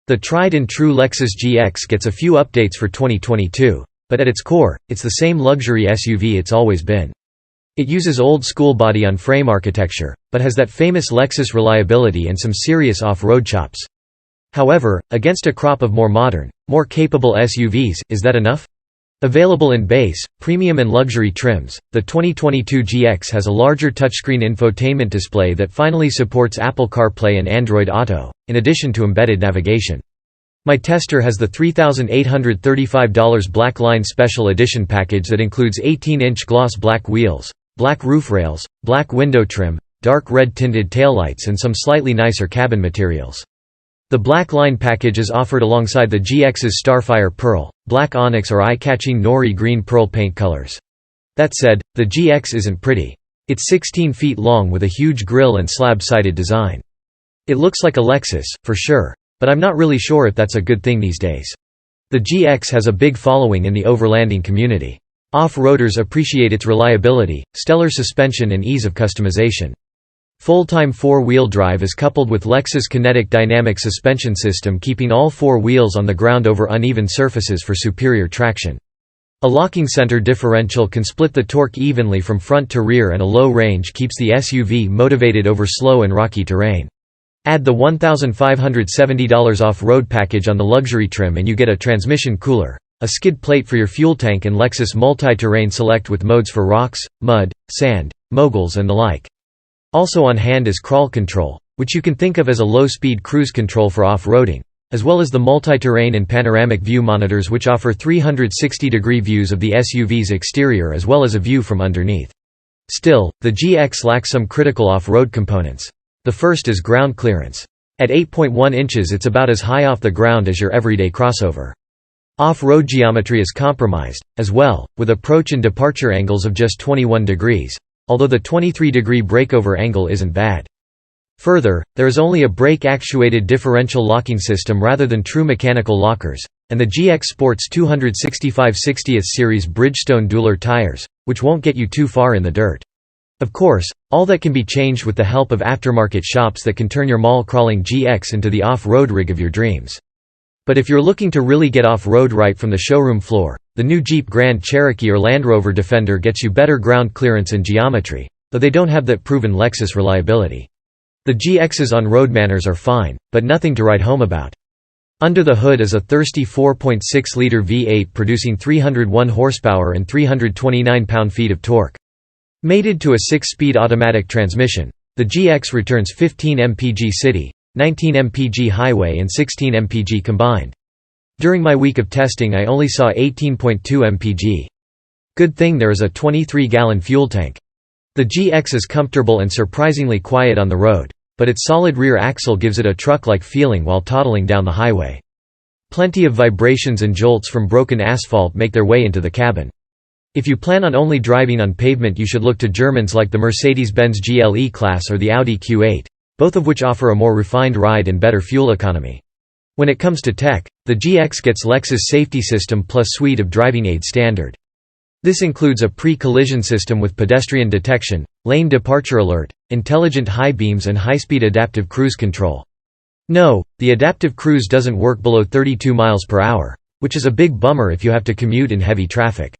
The tried-and-true Lexus GX gets a few updates for 2022, but at its core, it's the same luxury SUV it's always been. It uses old-school body-on-frame architecture, but has that famous Lexus reliability and some serious off-road chops. However, against a crop of more modern, more capable SUVs, is that enough? Available in base, premium and luxury trims, the 2022 GX has a larger touchscreen infotainment display that finally supports Apple CarPlay and Android Auto, in addition to embedded navigation. My tester has the $3,835 Black Line Special Edition package that includes 18-inch gloss black wheels, black roof rails, black window trim, dark red tinted taillights and some slightly nicer cabin materials. The Black Line package is offered alongside the GX's Starfire Pearl, Black Onyx or eye-catching Nori Green Pearl paint colors. That said, the GX isn't pretty. It's 16 feet long with a huge grille and slab-sided design. It looks like a Lexus, for sure, but I'm not really sure if that's a good thing these days. The GX has a big following in the overlanding community. Off-roaders appreciate its reliability, stellar suspension and ease of customization. Full-time four-wheel drive is coupled with Lexus Kinetic Dynamic Suspension System, keeping all four wheels on the ground over uneven surfaces for superior traction. A locking center differential can split the torque evenly from front to rear, and a low range keeps the SUV motivated over slow and rocky terrain. Add the $1,570 off-road package on the luxury trim and you get a transmission cooler, a skid plate for your fuel tank and Lexus Multi-Terrain Select with modes for rocks, mud, sand, moguls and the like. Also on hand is crawl control, which you can think of as a low-speed cruise control for off-roading, as well as the multi-terrain and panoramic view monitors which offer 360-degree views of the SUV's exterior as well as a view from underneath. Still, the GX lacks some critical off-road components. The first is ground clearance. At 8.1 inches it's about as high off the ground as your everyday crossover. Off-road geometry is compromised, as well, with approach and departure angles of just 21 degrees. Although the 23-degree breakover angle isn't bad. Further, there is only a brake-actuated differential locking system rather than true mechanical lockers, and the GX sports 265/60th series Bridgestone Dueler tires, which won't get you too far in the dirt. Of course, all that can be changed with the help of aftermarket shops that can turn your mall-crawling GX into the off-road rig of your dreams. But if you're looking to really get off-road right from the showroom floor, the new Jeep Grand Cherokee or Land Rover Defender gets you better ground clearance and geometry, though they don't have that proven Lexus reliability. The GX's on-road manners are fine, but nothing to write home about. Under the hood is a thirsty 4.6-liter V8 producing 301 horsepower and 329 pound-feet of torque. Mated to a 6-speed automatic transmission, the GX returns 15 mpg city, 19 mpg highway and 16 mpg combined. During my week of testing I only saw 18.2 mpg. Good thing there is a 23-gallon fuel tank. The GX is comfortable and surprisingly quiet on the road, but its solid rear axle gives it a truck-like feeling while toddling down the highway. Plenty of vibrations and jolts from broken asphalt make their way into the cabin. If you plan on only driving on pavement you should look to Germans like the Mercedes-Benz GLE class or the Audi Q8. Both of which offer a more refined ride and better fuel economy. When it comes to tech, the GX gets Lexus Safety System Plus suite of driving aid standard. This includes a pre-collision system with pedestrian detection, lane departure alert, intelligent high beams and high-speed adaptive cruise control. No, the adaptive cruise doesn't work below 32 miles per hour, which is a big bummer if you have to commute in heavy traffic.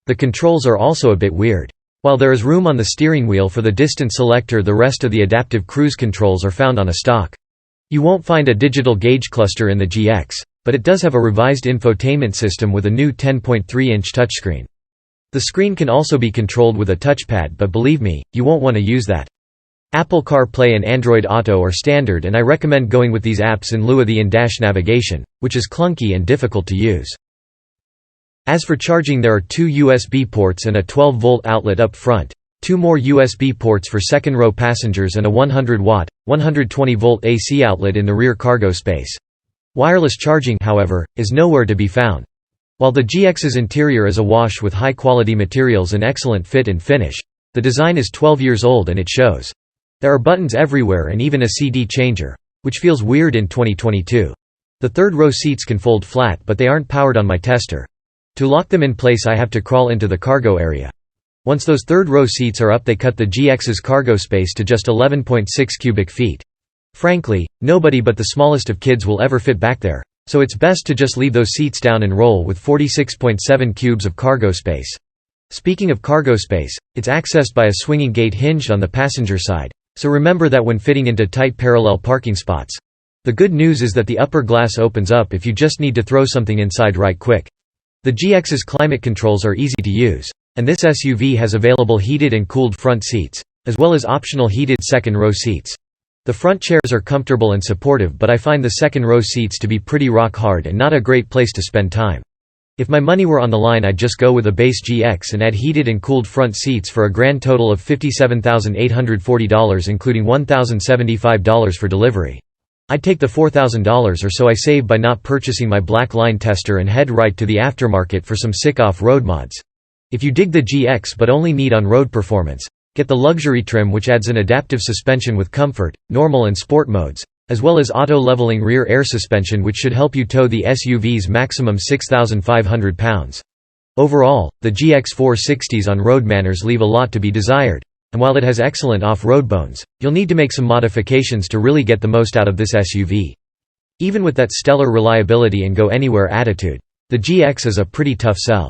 The controls are also a bit weird. While there is room on the steering wheel for the distance selector, the rest of the adaptive cruise controls are found on a stock. You won't find a digital gauge cluster in the GX, but it does have a revised infotainment system with a new 10.3-inch touchscreen. The screen can also be controlled with a touchpad, but believe me, you won't want to use that. Apple CarPlay and Android Auto are standard, and I recommend going with these apps in lieu of the in-dash navigation, which is clunky and difficult to use. As for charging, there are 2 USB ports and a 12-volt outlet up front, 2 more USB ports for second-row passengers and a 100-watt, 120-volt AC outlet in the rear cargo space. Wireless charging, however, is nowhere to be found. While the GX's interior is awash with high-quality materials and excellent fit and finish, the design is 12 years old and it shows. There are buttons everywhere and even a CD changer, which feels weird in 2022. The third-row seats can fold flat, but they aren't powered on my tester. To lock them in place I have to crawl into the cargo area. Once those third-row seats are up they cut the GX's cargo space to just 11.6 cubic feet. Frankly, nobody but the smallest of kids will ever fit back there, so it's best to just leave those seats down and roll with 46.7 cubes of cargo space. Speaking of cargo space, it's accessed by a swinging gate hinged on the passenger side, so remember that when fitting into tight parallel parking spots. The good news is that the upper glass opens up if you just need to throw something inside right quick. The GX's climate controls are easy to use, and this SUV has available heated and cooled front seats, as well as optional heated second-row seats. The front chairs are comfortable and supportive, but I find the second-row seats to be pretty rock-hard and not a great place to spend time. If my money were on the line, I'd just go with a base GX and add heated and cooled front seats for a grand total of $57,840 including $1,075 for delivery. I'd take the $4,000 or so I save by not purchasing my black line tester and head right to the aftermarket for some sick off-road mods. If you dig the GX but only need on-road performance, get the luxury trim, which adds an adaptive suspension with comfort, normal and sport modes, as well as auto-leveling rear air suspension, which should help you tow the SUV's maximum 6,500 pounds. Overall, the GX 460's on-road manners leave a lot to be desired, and while it has excellent off-road bones, you'll need to make some modifications to really get the most out of this SUV. Even with that stellar reliability and go-anywhere attitude, the GX is a pretty tough sell.